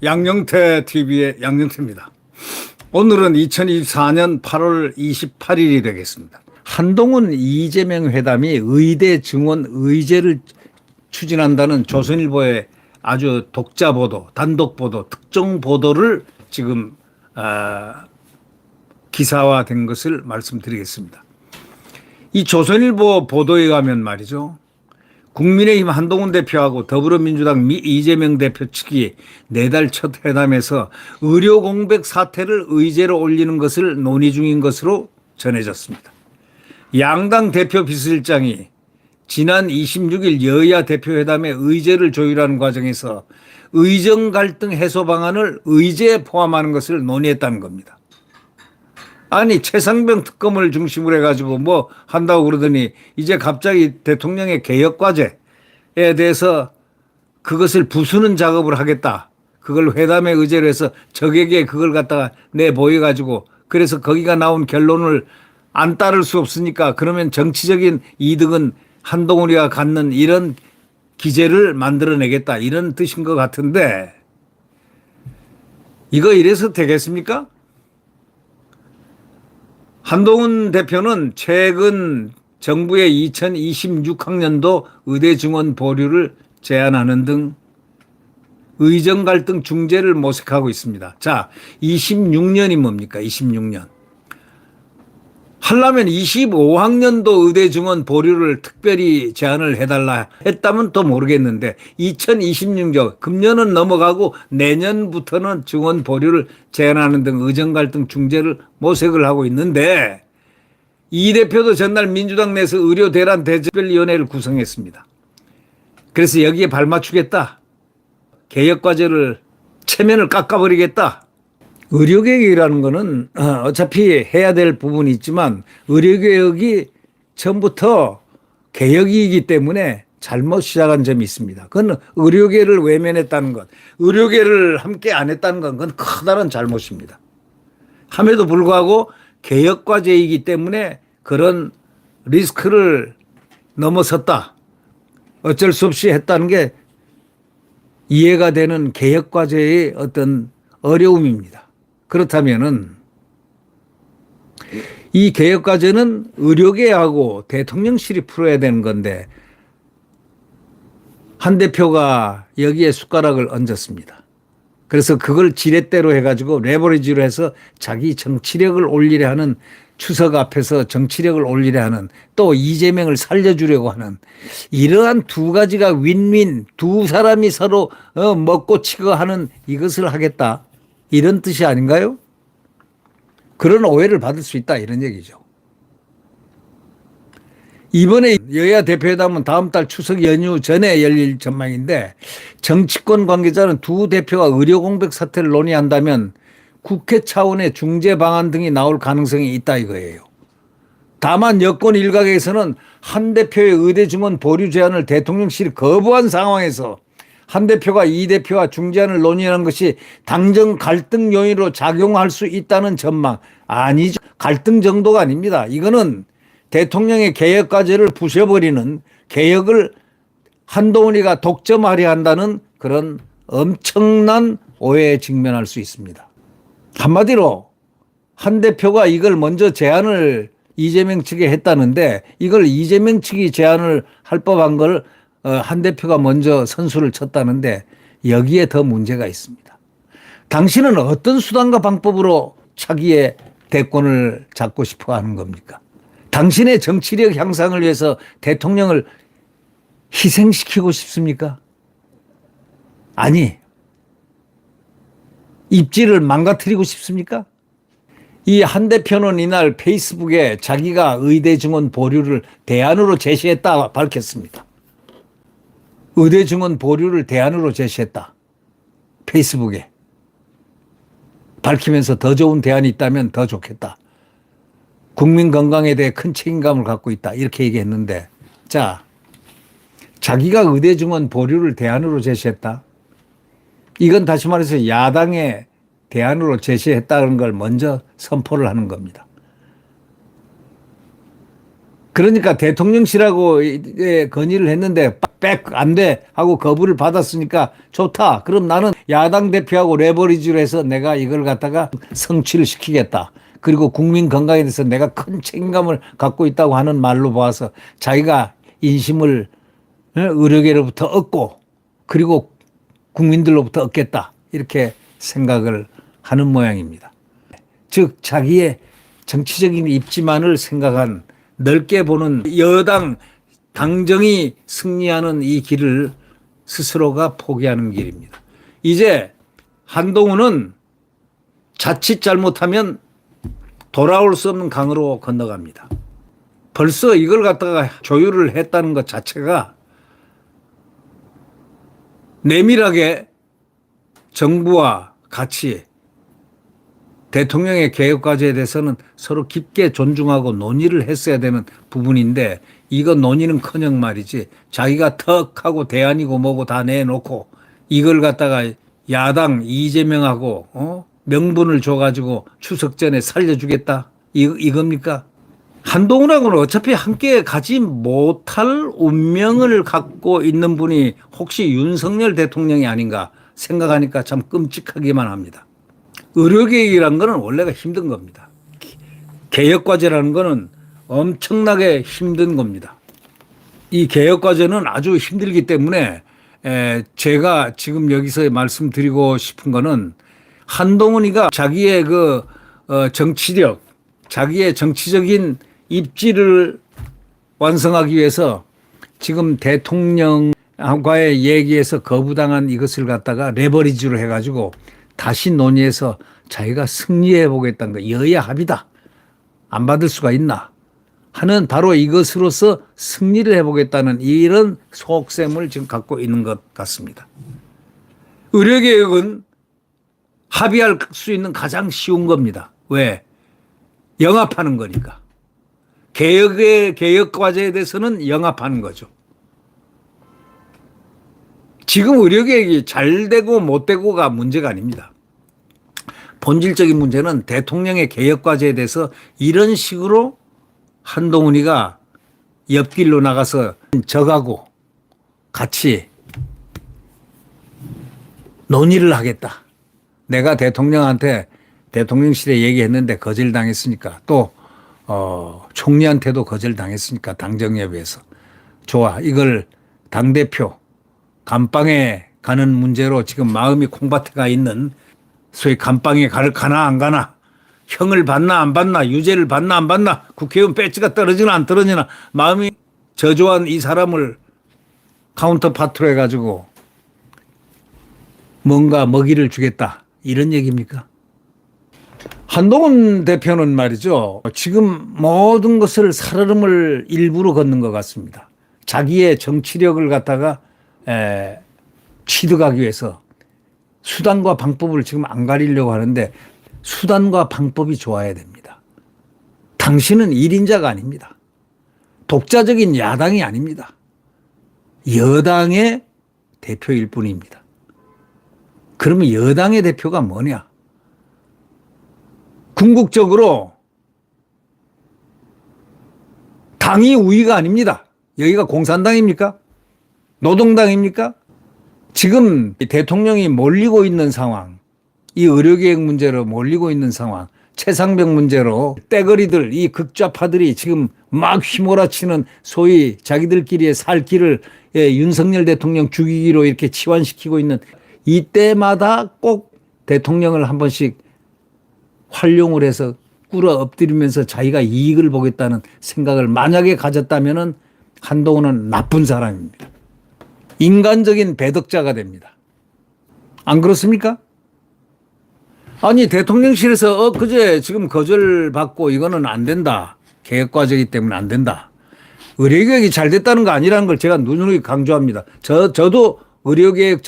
양영태 TV의 양영태입니다. 오늘은 2024년 8월 28일이 되겠습니다. 한동훈 이재명 회담이 의대 증원 의제를 추진한다는 조선일보의 아주 독자 보도, 단독 보도, 특정 보도를 지금 기사화된 것을 말씀드리겠습니다. 이 조선일보 보도에 가면 말이죠. 국민의힘 한동훈 대표하고 더불어민주당 이재명 대표 측이 내달 첫 회담에서 의료 공백 사태를 의제로 올리는 것을 논의 중인 것으로 전해졌습니다. 양당 대표 비서실장이 지난 26일 여야 대표회담의 의제를 조율하는 과정에서 의정 갈등 해소 방안을 의제에 포함하는 것을 논의했다는 겁니다. 아니 최상병 특검을 중심으로 해가지고 뭐 한다고 그러더니 이제 갑자기 대통령의 개혁과제에 대해서 그것을 부수는 작업을 하겠다. 그걸 회담의 의제로 해서 적에게 그걸 갖다가 내보여가지고 그래서 거기가 나온 결론을 안 따를 수 없으니까 그러면 정치적인 이득은 한동훈이가 갖는 이런 기제를 만들어내겠다. 이런 뜻인 것 같은데 이거 이래서 되겠습니까? 한동훈 대표는 최근 정부의 2026학년도 의대 증원 보류를 제안하는 등 의정 갈등 중재를 모색하고 있습니다. 자, 26년이 뭡니까? 26년. 하려면 25학년도 의대 증원 보류를 특별히 제안을 해달라 했다면 또 모르겠는데 2026년 금년은 넘어가고 내년부터는 증원 보류를 제안하는 등 의정 갈등 중재를 모색을 하고 있는데 이 대표도 전날 민주당 내에서 의료 대란 대책별위원회를 구성했습니다. 그래서 여기에 발맞추겠다. 개혁과제를 체면을 깎아버리겠다. 의료개혁이라는 거는 어차피 해야 될 부분이 있지만 의료개혁이 처음부터 개혁이기 때문에 잘못 시작한 점이 있습니다. 그건 의료계를 외면했다는 것, 의료계를 함께 안 했다는 건 그건 커다란 잘못입니다. 함에도 불구하고 개혁과제이기 때문에 그런 리스크를 넘어섰다. 어쩔 수 없이 했다는 게 이해가 되는 개혁과제의 어떤 어려움입니다. 그렇다면은 이 개혁과제는 의료계하고 대통령실이 풀어야 되는 건데 한 대표가 여기에 숟가락을 얹었습니다. 그래서 그걸 지렛대로 해가지고 레버리지로 해서 자기 정치력을 올리려 하는 추석 앞에서 정치력을 올리려 하는 또 이재명을 살려주려고 하는 이러한 두 가지가 윈윈 두 사람이 서로 먹고 치고 하는 이것을 하겠다. 이런 뜻이 아닌가요? 그런 오해를 받을 수 있다 이런 얘기죠. 이번에 여야 대표회담은 다음 달 추석 연휴 전에 열릴 전망인데 정치권 관계자는 두 대표가 의료 공백 사태를 논의한다면 국회 차원의 중재 방안 등이 나올 가능성이 있다 이거예요. 다만 여권 일각에서는 한 대표의 의대 증원 보류 제안을 대통령실이 거부한 상황에서 한 대표가 이 대표와 중재안을 논의하는 것이 당정 갈등 요인으로 작용할 수 있다는 전망. 아니죠. 갈등 정도가 아닙니다. 이거는 대통령의 개혁과제를 부셔버리는 개혁을 한동훈이가 독점하려 한다는 그런 엄청난 오해에 직면할 수 있습니다. 한마디로 한 대표가 이걸 먼저 제안을 이재명 측에 했다는데 이걸 이재명 측이 제안을 할 법한 걸 한 대표가 먼저 선수를 쳤다는데 여기에 더 문제가 있습니다. 당신은 어떤 수단과 방법으로 차기의 대권을 잡고 싶어 하는 겁니까? 당신의 정치력 향상을 위해서 대통령을 희생시키고 싶습니까? 아니, 입지를 망가뜨리고 싶습니까? 이 한 대표는 이날 페이스북에 자기가 의대 증원 보류를 대안으로 제시했다 밝혔습니다. 의대 증원 보류를 대안으로 제시했다. 페이스북에. 밝히면서 더 좋은 대안이 있다면 더 좋겠다. 국민 건강에 대해 큰 책임감을 갖고 있다. 이렇게 얘기했는데 자, 자기가 의대 증원 보류를 대안으로 제시했다. 이건 다시 말해서 야당의 대안으로 제시했다는 걸 먼저 선포를 하는 겁니다. 그러니까 대통령실하고 건의를 했는데 백 안 돼 하고 거부를 받았으니까 좋다. 그럼 나는 야당 대표하고 레버리지로 해서 내가 이걸 갖다가 성취를 시키겠다. 그리고 국민 건강에 대해서 내가 큰 책임감을 갖고 있다고 하는 말로 봐서 자기가 인심을 의료계로부터 얻고 그리고 국민들로부터 얻겠다. 이렇게 생각을 하는 모양입니다. 즉 자기의 정치적인 입지만을 생각한 넓게 보는 여당 당정이 승리하는 이 길을 스스로가 포기하는 길입니다. 이제 한동훈은 자칫 잘못하면 돌아올 수 없는 강으로 건너갑니다. 벌써 이걸 갖다가 조율을 했다는 것 자체가 내밀하게 정부와 같이 대통령의 개혁과제에 대해서는 서로 깊게 존중하고 논의를 했어야 되는 부분인데 이거 논의는커녕 말이지 자기가 턱 하고 대안이고 뭐고 다 내놓고 이걸 갖다가 야당 이재명하고 명분을 줘가지고 추석 전에 살려주겠다 이겁니까? 한동훈하고는 어차피 함께 가지 못할 운명을 갖고 있는 분이 혹시 윤석열 대통령이 아닌가 생각하니까 참 끔찍하기만 합니다. 의료개혁이라는 거는 원래가 힘든 겁니다. 개혁과제라는 거는 엄청나게 힘든 겁니다. 이 개혁과제는 아주 힘들기 때문에 제가 지금 여기서 말씀드리고 싶은 거는 한동훈이가 자기의 정치력, 자기의 정치적인 입지를 완성하기 위해서 지금 대통령과의 얘기에서 거부당한 이것을 갖다가 레버리지로 해가지고 다시 논의해서 자기가 승리해 보겠다는 거. 여야 합의다. 안 받을 수가 있나 하는 바로 이것으로서 승리를 해보겠다는 이런 속셈을 지금 갖고 있는 것 같습니다. 의료개혁은 합의할 수 있는 가장 쉬운 겁니다. 왜? 영합하는 거니까. 개혁과제에 대해서는 영합하는 거죠. 지금 의료개혁이 잘 되고 못 되고가 문제가 아닙니다. 본질적인 문제는 대통령의 개혁과제에 대해서 이런 식으로 한동훈이가 옆길로 나가서 저하고 같이 논의를 하겠다. 내가 대통령한테 대통령실에 얘기했는데 거절당했으니까 또 총리한테도 거절당했으니까 당정협의회에서 좋아. 이걸 당대표 감방에 가는 문제로 지금 마음이 콩밭에 가 있는 소위 감방에 가나 안 가나 형을 받나 안 받나 유죄를 받나 안 받나 국회의원 배지가 떨어지나 안 떨어지나 마음이 저조한 이 사람을 카운터파트로 해가지고 뭔가 먹이를 주겠다 이런 얘기입니까? 한동훈 대표는 말이죠. 지금 모든 것을 살얼음을 일부러 걷는 것 같습니다. 자기의 정치력을 갖다가 취득하기 위해서 수단과 방법을 지금 안 가리려고 하는데 수단과 방법이 좋아야 됩니다. 당신은 1인자가 아닙니다. 독자적인 야당이 아닙니다. 여당의 대표일 뿐입니다. 그러면 여당의 대표가 뭐냐? 궁극적으로 당이 우위가 아닙니다. 여기가 공산당입니까? 노동당입니까? 지금 대통령이 몰리고 있는 상황, 이 의료개혁 문제로 몰리고 있는 상황, 최상병 문제로 떼거리들, 이 극좌파들이 지금 막 휘몰아치는 소위 자기들끼리의 살 길을 윤석열 대통령 죽이기로 이렇게 치환시키고 있는 이때마다 꼭 대통령을 한 번씩 활용을 해서 꿇어 엎드리면서 자기가 이익을 보겠다는 생각을 만약에 가졌다면은 한동훈은 나쁜 사람입니다. 인간적인 배덕자가 됩니다. 안 그렇습니까? 아니 대통령실에서 그제 지금 거절받고 이거는 안 된다. 개혁과제이기 때문에 안 된다. 의료개혁이 잘 됐다는 거 아니라는 걸 제가 누누이 강조합니다. 저도 의료개혁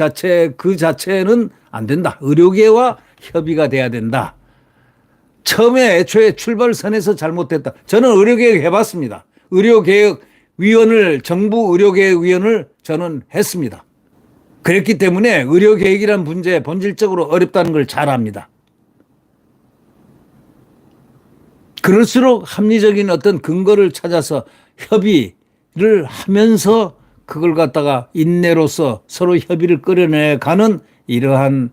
그 자체는 안 된다. 의료계와 협의가 돼야 된다. 처음에 애초에 출발선에서 잘못됐다. 저는 의료개혁 해봤습니다. 의료개혁위원을 정부 의료개혁위원을 저는 했습니다. 그랬기 때문에 의료개혁이란 문제 본질적으로 어렵다는 걸 잘 압니다. 그럴수록 합리적인 어떤 근거를 찾아서 협의를 하면서 그걸 갖다가 인내로서 서로 협의를 끌어내가는 이러한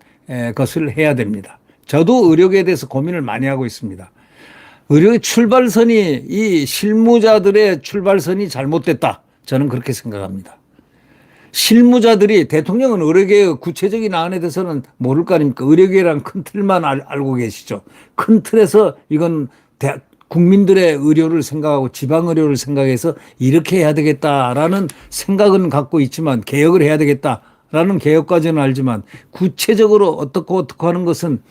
것을 해야 됩니다. 저도 의료계에 대해서 고민을 많이 하고 있습니다. 의료의 출발선이 이 실무자들의 출발선이 잘못됐다. 저는 그렇게 생각합니다. 실무자들이 대통령은 의료계의 구체적인 안에 대해서는 모를 거 아닙니까? 의료계란 큰 틀만 알고 계시죠. 큰 틀에서 이건 국민들의 의료를 생각하고 지방 의료를 생각해서 이렇게 해야 되겠다라는 생각은 갖고 있지만 개혁을 해야 되겠다라는 개혁까지는 알지만 구체적으로 어떻고 하는 것은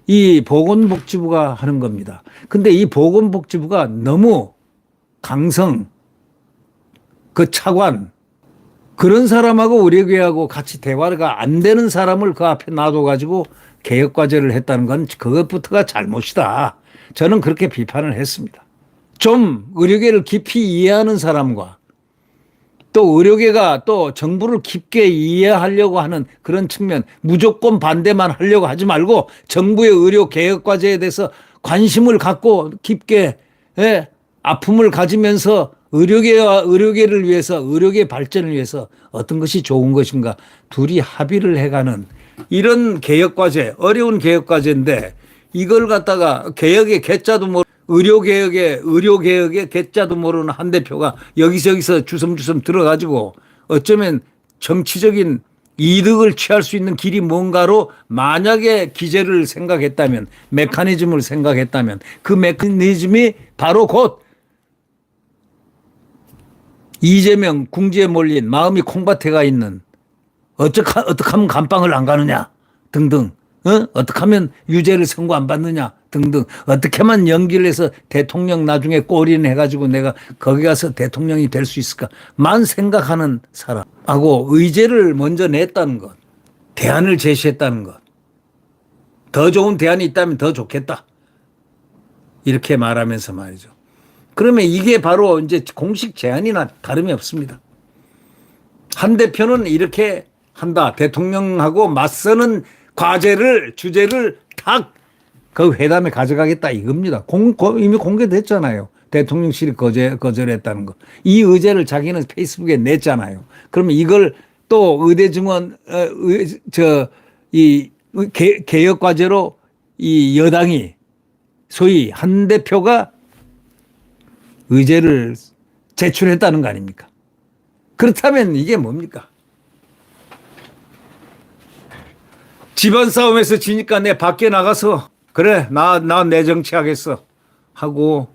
이 보건복지부가 하는 겁니다. 근데 이 보건복지부가 너무 강성, 그 차관, 그런 사람하고 의료계하고 같이 대화가 안 되는 사람을 그 앞에 놔둬가지고 개혁과제를 했다는 건 그것부터가 잘못이다. 저는 그렇게 비판을 했습니다. 좀 의료계를 깊이 이해하는 사람과 또 의료계가 또 정부를 깊게 이해하려고 하는 그런 측면, 무조건 반대만 하려고 하지 말고 정부의 의료 개혁 과제에 대해서 관심을 갖고 깊게 아픔을 가지면서 의료계와 의료계를 위해서 의료계 발전을 위해서 어떤 것이 좋은 것인가 둘이 합의를 해가는 이런 개혁 과제, 어려운 개혁 과제인데 이걸 갖다가 개혁의 개자도 모르는 의료개혁의 개자도 모르는 한 대표가 여기저기서 주섬주섬 들어가지고 어쩌면 정치적인 이득을 취할 수 있는 길이 뭔가로 만약에 기제를 생각했다면 메커니즘을 생각했다면 그 메커니즘이 바로 곧 이재명 궁지에 몰린 마음이 콩밭에 가 있는 어떻게 하면 감방을 안 가느냐 등등 어떻게 하면 유죄를 선고 안 받느냐 등등 어떻게 하면 연기를 해서 대통령 나중에 골인 해가지고 내가 거기 가서 대통령이 될 수 있을까만 생각하는 사람하고 의제를 먼저 냈다는 것, 대안을 제시했다는 것, 더 좋은 대안이 있다면 더 좋겠다 이렇게 말하면서 말이죠. 그러면 이게 바로 이제 공식 제안이나 다름이 없습니다. 한 대표는 이렇게 한다. 대통령하고 맞서는 과제를 주제를 탁 그 회담에 가져가겠다 이겁니다. 이미 공개됐잖아요. 대통령실이 거절했다는 거. 이 의제를 자기는 페이스북에 냈잖아요. 그러면 이걸 또 의대 증원 이 개혁 과제로 이 여당이 소위 한 대표가 의제를 제출했다는 거 아닙니까? 그렇다면 이게 뭡니까? 집안 싸움에서 지니까 내 밖에 나가서 그래 나 내 정치하겠어 하고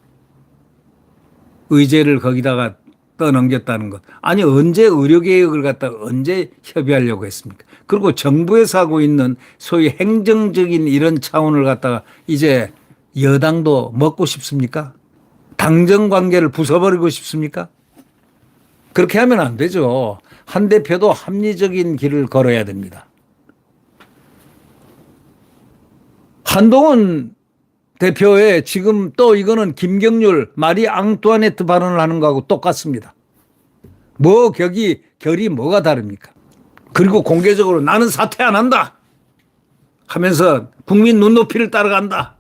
의제를 거기다가 떠넘겼다는 것. 아니 언제 의료개혁을 갖다가 언제 협의하려고 했습니까? 그리고 정부에서 하고 있는 소위 행정적인 이런 차원을 갖다가 이제 여당도 먹고 싶습니까? 당정 관계를 부숴버리고 싶습니까? 그렇게 하면 안 되죠. 한 대표도 합리적인 길을 걸어야 됩니다. 한동훈 대표의 지금 또 이거는 김경률 마리 앙뚜아네트 발언을 하는 거하고 똑같습니다. 뭐 결이 뭐가 다릅니까? 그리고 공개적으로 나는 사퇴 안 한다 하면서 국민 눈높이를 따라간다.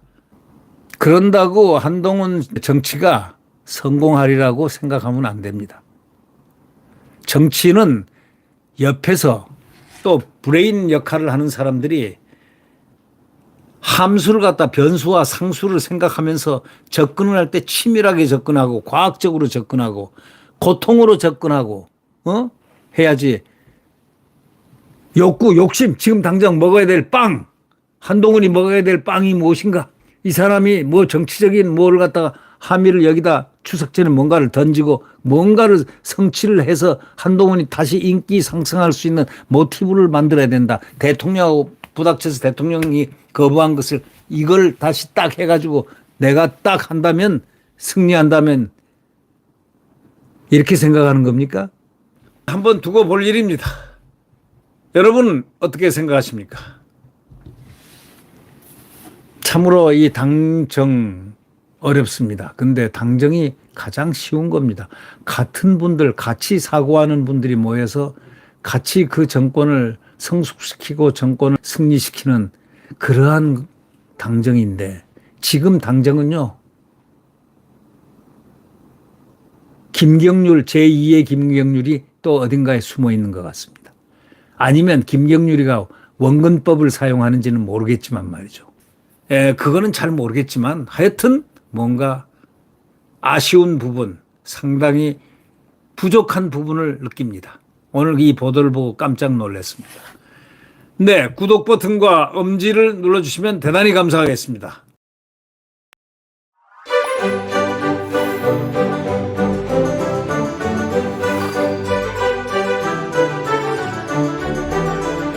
그런다고 한동훈 정치가 성공하리라고 생각하면 안 됩니다. 정치는 옆에서 또 브레인 역할을 하는 사람들이 함수를 갖다 변수와 상수를 생각하면서 접근을 할 때 치밀하게 접근하고 과학적으로 접근하고 고통으로 접근하고 해야지. 욕심 지금 당장 먹어야 될 빵, 한동훈이 먹어야 될 빵이 무엇인가, 이 사람이 뭐 정치적인 뭐를 갖다가 함의를 여기다 추석 전에 뭔가를 던지고 뭔가를 성취를 해서 한동훈이 다시 인기 상승할 수 있는 모티브를 만들어야 된다. 대통령하고 부닥쳐서 대통령이 거부한 것을 이걸 다시 딱 해가지고 내가 딱 한다면 승리한다면 이렇게 생각하는 겁니까? 한번 두고 볼 일입니다. 여러분 어떻게 생각하십니까? 참으로 이 당정 어렵습니다. 근데 당정이 가장 쉬운 겁니다. 같은 분들, 같이 사고하는 분들이 모여서 같이 그 정권을 성숙시키고 정권을 승리시키는 그러한 당정인데 지금 당정은요, 김경률 제2의 김경률이 또 어딘가에 숨어 있는 것 같습니다. 아니면 김경률이가 원근법을 사용하는지는 모르겠지만 말이죠. 그거는 잘 모르겠지만 하여튼 뭔가 아쉬운 부분, 상당히 부족한 부분을 느낍니다. 오늘 이 보도를 보고 깜짝 놀랐습니다. 네, 구독 버튼과 엄지를 눌러주시면 대단히 감사하겠습니다.